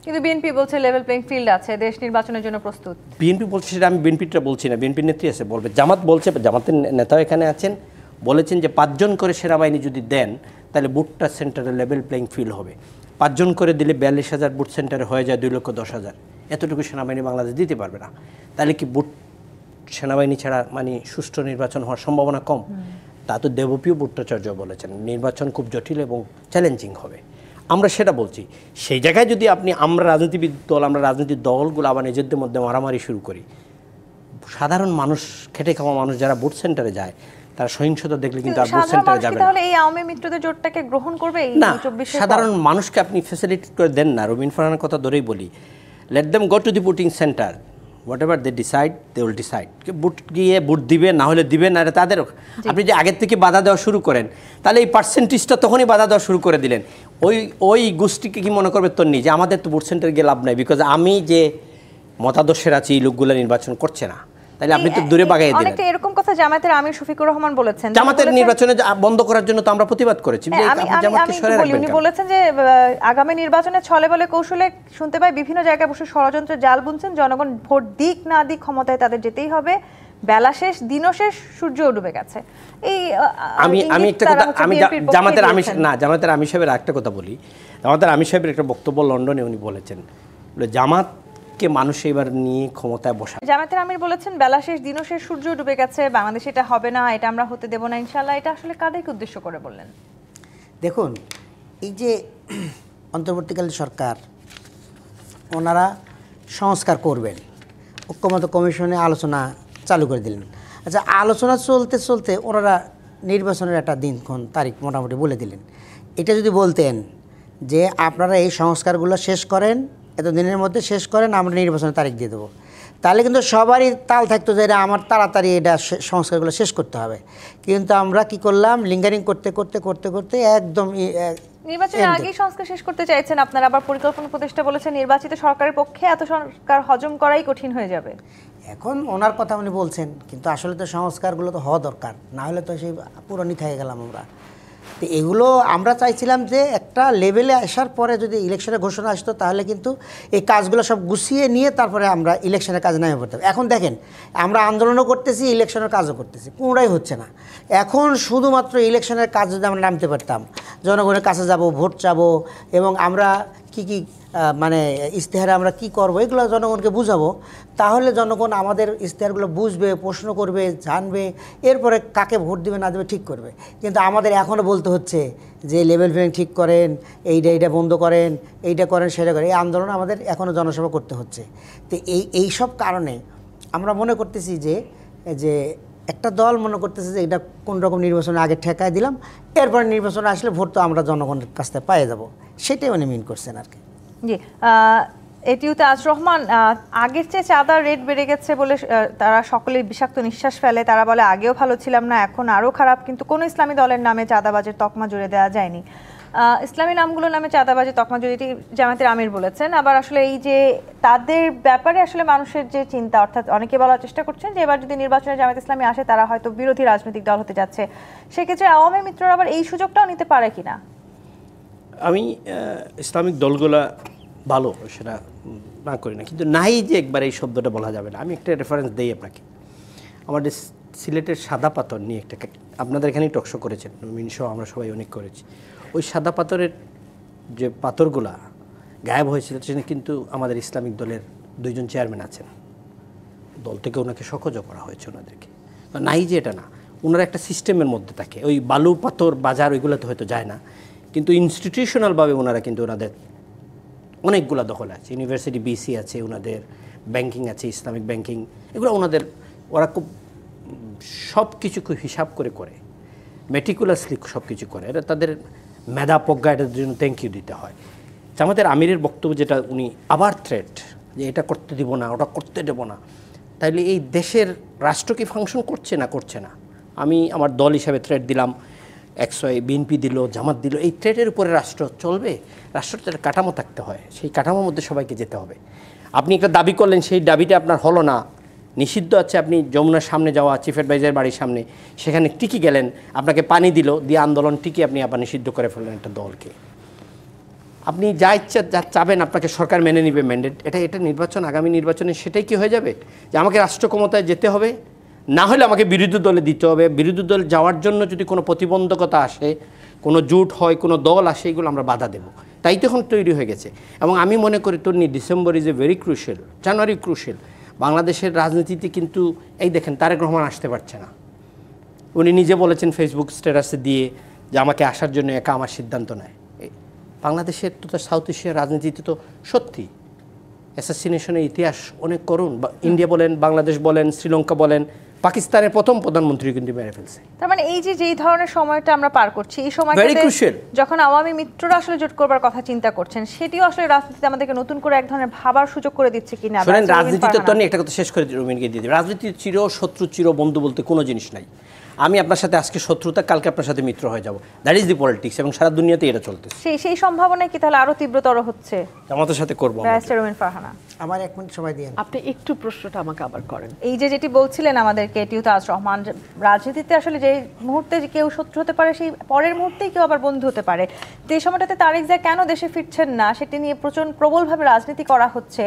কিন্তু বিএনপি বলছে লেভেল প্লেইং ফিল্ড আছে, দেশ নির্বাচনের জন্য প্রস্তুত। বিএনপি বলছে, সেটা আমি বিএনপিটা বলছি না, বিএনপির নেত্রী আছে বলবে। জামাত বলছে, জামাতের নেতাও এখানে আছেন, বলেছেন যে 5 জন করে সেনাবাহিনী যদি দেন তাহলে বুথটা সেন্টারে লেভেল প্লেইং ফিল্ড হবে। 5 জন করে দিলে 42,000 বুথ সেন্টারে হয়ে যায় 2,10,000। এতটুকু সেনাবাহিনী বাংলাদেশ দিতে পারবে না। তাহলে কি বুথ সেনাবাহিনী ছাড়া মানে সুষ্ঠু নির্বাচন হওয়ার সম্ভাবনা কম? তা তো দেবপ্রিয় ভট্টাচার্য বলেছেন নির্বাচন খুব জটিল এবং চ্যালেঞ্জিং হবে। আমরা সেটা বলছি। সেই জায়গায় যদি আমরা রাজনীতিবিদ দল, আমরা রাজনৈতিক দলগুলো আবার নিজেদের মধ্যে মারামারি শুরু করি, সাধারণ মানুষ, খেটে খাওয়া মানুষ যারা ভোট সেন্টারে যায় তারা সহিংসতা দেখলে কিন্তু আর ভোট সেন্টারে যাবে না। তাহলে এই আওয়ামী মিত্রদের জোটটাকে গ্রহণ করবে এই 24 সাধারণ মানুষকে আপনি ফ্যাসিলিটেট করে দেন না। রবিন ফারহানের কথা ধরেই বলি, let them go to the voting centre, whatever they decide they will decide. Vote গিয়ে ভোট দিবে, না হলে দিবে না, এটা তাদের। আপনি যে আগের থেকে বাধা দেওয়া শুরু করেন তাহলে এই পার্সেন্টেজটা তখনই বাধা দেওয়া শুরু করে দিলেন। ওই গোষ্ঠীকে কি মনে করবে তন্নি যে আমাদের তো ভোট সেন্টারে গিয়ে লাভ নাই, বিকজ আমি যে মতাদর্শের আছি এই লোকগুলো নির্বাচন করছে না, তাহলে আপনি তো দূরে বাগাই দিলেন। অনেকটা এরকম কথা জামাতের আমির শফিকুর রহমান বলেছেন। জামাতের নির্বাচনে বন্ধ করার জন্য তো আমরা প্রতিবাদ করেছি। উনি বলেছেন যে আগামী নির্বাচনে ছলে বলে কৌশলে শুনতে পাই বিভিন্ন জায়গায় বসে ষড়যন্ত্রের জাল বুনছেন, জনগণ ভোট দিক না দিক ক্ষমতায় তাদের যেতেই হবে, বেলা শেষ দিনও শেষ, সূর্য ডুবে গেছে। এই আমি একটা কথা, আমি জামাতের আমির সাহেবের একটা কথা বলি। জামাতের আমির সাহেবের একটা বক্তব্য লন্ডনে উনি বলেছেন, জামাত কে মানুষ এবার নিয়ে ক্ষমতায় বসা। জামাতের আমির বলেছেন বেলা শেষ দিনও শেষ, সূর্য ডুবে গেছে, বাংলাদেশে এটা হবে না, এটা আমরা হতে দেব না ইনশাআল্লাহ। এটা আসলে কাদেরকে উদ্দেশ্য করে বললেন? দেখুন, এই যে অন্তর্বর্তীকালীন সরকার, ওনারা সংস্কার করবেন, ঐক্যমত কমিশনে আলোচনা চালু করে দিলেন। আচ্ছা, আলোচনা চলতে চলতে ওনারা নির্বাচনের একটা দিনক্ষণ তারিখ মোটামুটি বলে দিলেন। এটা যদি বলতেন যে আপনারা এই সংস্কারগুলো শেষ করেন, এত দিনের মধ্যে শেষ করেন, আমরা নির্বাচনের তারিখ দিয়ে দেবো, তাহলে কিন্তু সবারই তাল থাকতো যে এটা আমার তাড়াতাড়ি এটা সংস্কারগুলো শেষ করতে হবে। কিন্তু আমরা কি করলাম, লিঙ্গারিং করতে করতে করতে করতে একদম নির্বাচনের আগেই সংস্কার শেষ করতে চাইছেন আপনারা। আবার পরিকল্পনা উপদেষ্টা বলেছেন নির্বাচিত সরকারের পক্ষে এত সংস্কার হজম করাই কঠিন হয়ে যাবে। এখন ওনার কথা উনি বলছেন, কিন্তু আসলে তো সংস্কারগুলো তো হওয়া দরকার, না হলে তো সেই পুরনি থেকে গেলাম আমরা। তো এগুলো আমরা চাইছিলাম যে একটা লেভেলে আসার পরে যদি ইলেকশনের ঘোষণা আসতো তাহলে কিন্তু এই কাজগুলো সব গুছিয়ে নিয়ে তারপরে আমরা ইলেকশনের কাজ নামে পড়তাম। এখন দেখেন আমরা আন্দোলনও করতেছি, ইলেকশনের কাজও করতেছি, কোনোটাই হচ্ছে না। এখন শুধুমাত্র ইলেকশনের কাজ যদি আমরা নামতে পারতাম, জনগণের কাছে যাব, ভোট চাবো, এবং আমরা কি মানে ইশতেহারে আমরা কি করব এগুলো জনগণকে বুঝাবো, তাহলে জনগণ আমাদের ইশতেহারগুলো বুঝবে, প্রশ্ন করবে, জানবে, এরপরে কাকে ভোট দেবে না দেবে ঠিক করবে। কিন্তু আমাদের এখনও বলতে হচ্ছে যে লেভেল প্লেয়িং ঠিক করেন, এইটা বন্ধ করেন, এইটা করেন, সেটা করেন। এই আন্দোলন আমাদের এখনও জনসভা করতে হচ্ছে। তো এই সব কারণে আমরা মনে করতেছি যে একটা দল মনে করতেছে যে এটা কোন রকম নির্বাচনে আগে ঠেকায় দিলাম, এরপরে নির্বাচনে আসলে ভোট তো আমরা জনগণের কাছ থেকে পেয়ে যাব, সেটাই উনি মিন করছেন আর কি। জি, এটিউতে আজ রহমান, আগের চেয়ে চাঁদার রেট বেড়ে গেছে বলে তারা সকলেই বিষাক্ত নিঃশ্বাস ফেলে। তারা বলে আগেও ভালো ছিলাম না, এখন আরও খারাপ, কিন্তু কোনো ইসলামী দলের নামে চাঁদাবাজের তকমা জুড়ে দেওয়া যায়নি। ইসলামী নামগুলোর নামে চাঁদাবাজি তকমা জুড়ে এটি জামায়াতের আমির বলেছেন। আবার আসলে এই যে তাদের ব্যাপারে আসলে মানুষের যে চিন্তা, অর্থাৎ অনেকে বলার চেষ্টা করছেন যে এবার যদি নির্বাচনে জামায়াত ইসলামী আসে তারা হয়তো বিরোধী রাজনৈতিক দল হতে যাচ্ছে, সেক্ষেত্রে আওয়ামী মিত্ররা আবার এই সুযোগটাও নিতে পারে কিনা? আমি ইসলামিক দলগুলা ভালো সেটা না করি না, কিন্তু নাই যে একবার এই শব্দটা বলা যাবে না। আমি একটা রেফারেন্স দিই আপনাকে। আমাদের সিলেটের সাদা পাথর নিয়ে একটা, আপনাদের এখানেই টকশো করেছেন, মিনসহ আমরা সবাই অনেক করেছি। ওই সাদা পাথরের যে পাথরগুলা গায়েব হয়েছিল সেখানে কিন্তু আমাদের ইসলামিক দলের 2জন চেয়ারম্যান আছেন, দল থেকে ওনাকে সকজও করা হয়েছে ওনাদেরকে। নাই যে এটা না, ওনারা একটা সিস্টেমের মধ্যে থাকে। ওই বালু পাথর বাজার ওইগুলোতে হয়তো যায় না, কিন্তু ইনস্টিটিউশনালভাবে ওনারা কিন্তু ওনাদের অনেকগুলো দখল আছে। ইউনিভার্সিটি বিসি আছে, ওনাদের ব্যাংকিং আছে, ইসলামিক ব্যাংকিং, এগুলো ওরা খুব সব কিছু খুব হিসাব করে মেটিকুলাসলি সব কিছু করে। এটা তাদের মেধা প্রজ্ঞা, এটার জন্য থ্যাংক ইউ দিতে হয়। আমাদের আমিরের বক্তব্য যেটা, উনি আবার থ্রেট যে এটা করতে দিব না, ওটা করতে দেব না, তাইলে এই দেশের রাষ্ট্র কি ফাংশন করছে না। আমি আমার দল হিসাবে থ্রেট দিলাম, বিএনপি দিল, জামাত দিল, এই থ্রেটের উপরে রাষ্ট্র চলবে? রাষ্ট্রের একটা কাঠামো থাকতে হয়, সেই কাঠামোর মধ্যে সবাইকে যেতে হবে। আপনি একটা দাবি করলেন, সেই দাবিটা আপনার হলো না, নিষিদ্ধ আছে, আপনি যমুনার সামনে যাওয়া, চিফ অ্যাডভাইজার বাড়ির সামনে, সেখানে টিকি গেলেন, আপনাকে পানি দিল, দিয়ে আন্দোলন টিকি আপনি আবার নিষিদ্ধ করে ফেললেন একটা দলকে। আপনি যা ইচ্ছা যা চাবেন আপনাকে সরকার মেনে নিবে ম্যান্ডেট, এটা নির্বাচন, আগামী নির্বাচনে সেটাই কি হয়ে যাবে যে আমাকে রাষ্ট্র ক্ষমতায় যেতে হবে, না হলে আমাকে বিরোধী দলে দিতে হবে। বিরোধী দল যাওয়ার জন্য যদি কোনো প্রতিবন্ধকতা আসে, কোনো জোট হয়, কোনো দল আসে, এগুলো আমরা বাধা দেব। তাই তো এখন তৈরি হয়ে গেছে। এবং আমি মনে করি December is a very crucial, January crucial বাংলাদেশের রাজনীতিতে। কিন্তু এই দেখেন তারেক রহমান আসতে পারছে না, উনি নিজে বলেছেন ফেসবুক স্ট্যাটাসে দিয়ে যে আমাকে আসার জন্য একা আমার সিদ্ধান্ত নেয়। বাংলাদেশের তো সাউথ এশিয়ার রাজনীতিতে তো সত্যি অ্যাসাসিনেশনের ইতিহাস অনেক করুন। ইন্ডিয়া বলেন, বাংলাদেশ বলেন, শ্রীলঙ্কা বলেন, পাকিস্তানের প্রথম প্রধানমন্ত্রী কিন্তু মেরে ফেলছে। তার মানে এই যেই ধরনের সময়টা আমরা পার করছি, এই সময়টাতে যখন আওয়ামী মিত্ররা আসলে জোট করবার কথা চিন্তা করছেন, সেটিও আসলে রাজনীতিতে আমাদেরকে নতুন করে এক ধরনের ভাবার সুযোগ করে দিচ্ছে কিনা। রাজনীতিতে তো একটা কথা শেষ করে রুমিনকে দিয়ে দিই, রাজনীতি চির শত্রু চির বন্ধু বলতে কোনো জিনিস নাই। আমি আপনার সাথে আজকে শত্রুতা, কালকে আপনার সাথে মিত্র হয়ে যাব, দ্যাট ইজ দি পলিটিক্স, এবং সারা দুনিয়াতে এটা চলতেছে। সেই সম্ভাবনা কি তাহলে আরো তীব্রতর হচ্ছে? আমাদের সাথে করবো। ফারহানা, আমার 1 মিনিট সময় দিয়ে আপনি একটু প্রশ্নটা আমাকে আবার করেন। এই যেটি বলছিলেন আমাদেরকে এটিউতে আজ রহমান, রাজনীতিতে আসলে যে মুহূর্তে কেউ শত্রু হতে পারে, সেই পরের মুহূর্তেই কেউ আবার বন্ধু হতে পারে। তো এই সময়টাতে তারেক জিয়া কেন দেশে ফিরছেন না, সেটি নিয়ে প্রবলভাবে রাজনীতি করা হচ্ছে,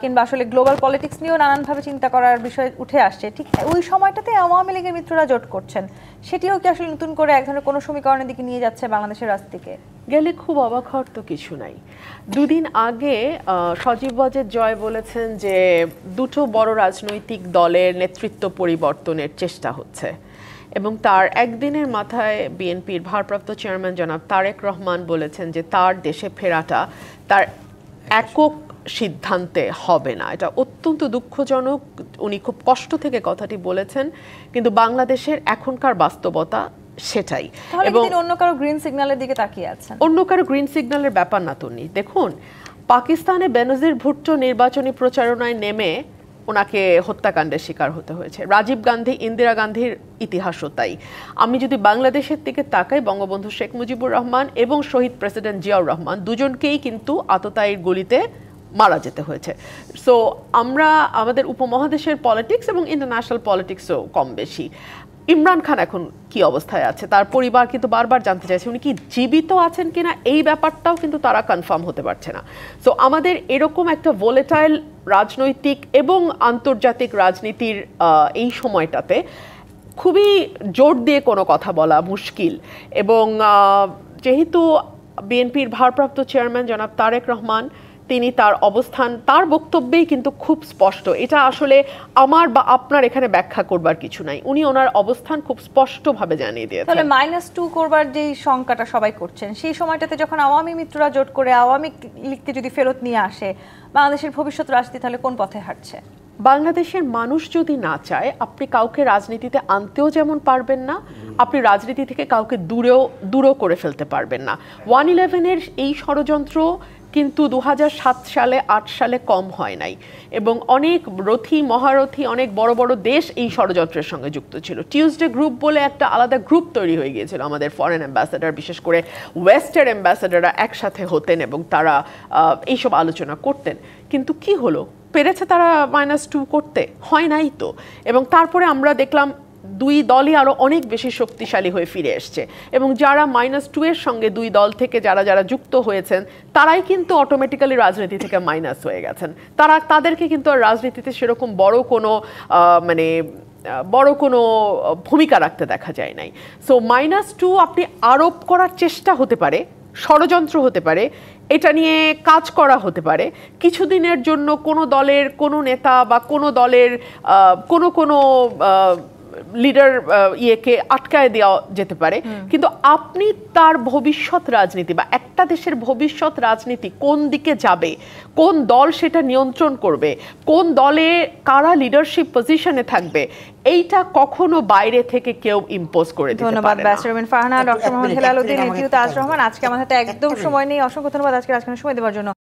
কিংবা আসলে গ্লোবাল পলিটিক্স নিয়েও নানানভাবে চিন্তা করার বিষয় উঠে আসছে। ঠিক ওই সময়টাতে আওয়ামী লীগের মিত্ররা জোট করছেন, সেটিও কি আসলে নতুন করে এক ধরনের কোনো সমীকরণের দিকে নিয়ে যাচ্ছে বাংলাদেশের রাজনীতিকে? গেলে খুব অবাক হওয়ার তো কিছু নাই। দুদিন আগে সজীব ওয়াজেদ জয় বলেছেন যে দুটো বড় রাজনৈতিক দলের নেতৃত্ব পরিবর্তনের চেষ্টা হচ্ছে, এবং তার একদিনের মাথায় বিএনপির ভারপ্রাপ্ত চেয়ারম্যান জনাব তারেক রহমান বলেছেন যে তার দেশে ফেরাটা তার একক সিদ্ধান্তে হবে না। এটা অত্যন্ত দুঃখজনক, উনি খুব কষ্ট থেকে কথাটি বলেছেন, কিন্তু বাংলাদেশের এখনকার বাস্তবতা সেটাই। এবং অন্য কারো গ্রিন সিগন্যালের দিকে তাকিয়ে আছেন। অন্য কারো গ্রিন সিগন্যালের ব্যাপার না তো নেই। দেখুন, পাকিস্তানে বেনজির ভুট্টো নির্বাচনী প্রচারণায় নেমে ওনাকে হত্যাকাণ্ডের শিকার হতে হয়েছে। রাজীব গান্ধী, ইন্দিরা গান্ধীর ইতিহাসও তাই। আমি যদি বাংলাদেশের দিকে তাকাই, বঙ্গবন্ধু শেখ মুজিবুর রহমান এবং শহীদ প্রেসিডেন্ট জিয়াউর রহমান দুজনকেই কিন্তু আততায়ীর গুলিতে মারা যেতে হয়েছে। সো আমরা আমাদের উপমহাদেশের পলিটিক্স এবং ইন্টারন্যাশনাল পলিটিক্সও কম বেশি ইমরান খান এখন কি অবস্থায় আছে, তার পরিবার কিন্তু বারবার জানতে চাইছে উনি কি জীবিত আছেন কিনা, এই ব্যাপারটাও কিন্তু তারা কনফার্ম হতে পারছে না। সো আমাদের এরকম একটা ভোলেটাইল রাজনৈতিক এবং আন্তর্জাতিক রাজনীতির এই সময়টাতে খুবই জোর দিয়ে কোনো কথা বলা মুশকিল। এবং যেহেতু বিএনপির ভারপ্রাপ্ত চেয়ারম্যান জনাব তারেক রহমান, তিনি তার অবস্থান, তার বক্তব্যেই কিন্তু খুব স্পষ্ট, এটা আসলে আমার বা আপনার এখানে ব্যাখ্যা করবার কিছু নাই, উনি ওনার অবস্থান খুব স্পষ্টভাবে জানিয়ে দিয়েছেন। তাহলে -2 করবার যেই শঙ্কাটা সবাই করছেন, সেই সময়টাতে যখন আওয়ামী মিত্ররা জোট করে আওয়ামী লীগকে যদি ফেরত নিয়ে আসে, বাংলাদেশের ভবিষ্যৎ রাজনীতি তাহলে কোন পথে হাঁটছে? বাংলাদেশের মানুষ যদি না চায়, আপনি কাউকে রাজনীতিতে আনতেও যেমন পারবেন না, আপনি রাজনীতি থেকে কাউকে দূরও করে ফেলতে পারবেন না। 1/11-এর এই ষড়যন্ত্র কিন্তু 2007 সালে 8 সালে কম হয় নাই, এবং অনেক রথী মহারথী অনেক বড় বড় দেশ এই ষড়যন্ত্রের সঙ্গে যুক্ত ছিল। টিউসডে গ্রুপ বলে একটা আলাদা গ্রুপ তৈরি হয়ে গিয়েছিল, আমাদের ফরেন অ্যাম্বাসেডার, বিশেষ করে ওয়েস্টের অ্যাম্বাসেডাররা একসাথে হতেন এবং তারা এইসব আলোচনা করতেন। কিন্তু কি হলো, পেরেছে তারা -2 করতে? হয় নাই তো। এবং তারপরে আমরা দেখলাম দুই দলই আরো অনেক বেশি শক্তিশালী হয়ে ফিরে এসছে, এবং যারা -2 এর সঙ্গে দুই দল থেকে যারা যুক্ত হয়েছেন, তারাই কিন্তু অটোমেটিক্যালি রাজনীতি থেকে মাইনাস হয়ে গেছেন। তাদেরকে কিন্তু আর রাজনীতিতে সেরকম বড় কোনো ভূমিকা রাখতে দেখা যায় নাই। সো -2 আপনি আরোপ করার চেষ্টা হতে পারে, ষড়যন্ত্র হতে পারে, এটা নিয়ে কাজ করা হতে পারে, কিছুদিনের জন্য কোনো দলের কোনো নেতা বা কোনো দলের কোনো লিডার ইয়েকে আটকায় দেওয়া যেতে পারে, কিন্তু আপনি তার ভবিষ্যৎ রাজনীতি বা একটা দেশের ভবিষ্যৎ রাজনীতি কোন দিকে যাবে, কোন দল সেটা নিয়ন্ত্রণ করবে, কোন দলে কারা লিডারশিপ পজিশনে থাকবে, এইটা কখনো বাইরে থেকে কেউ ইম্পোজ করে দিতে পারে না। ধন্যবাদ ব্যারিস্টার রুমিন ফারহানা, ডক্টর মোহাম্মদ হেলাল উদ্দিন, এটিউ তাজ রহমান। আজকে আমাদের হাতে একদম সময় নেই, অসংখ্য ধন্যবাদ আজকে রাজখানে সময় দেওয়ার জন্য।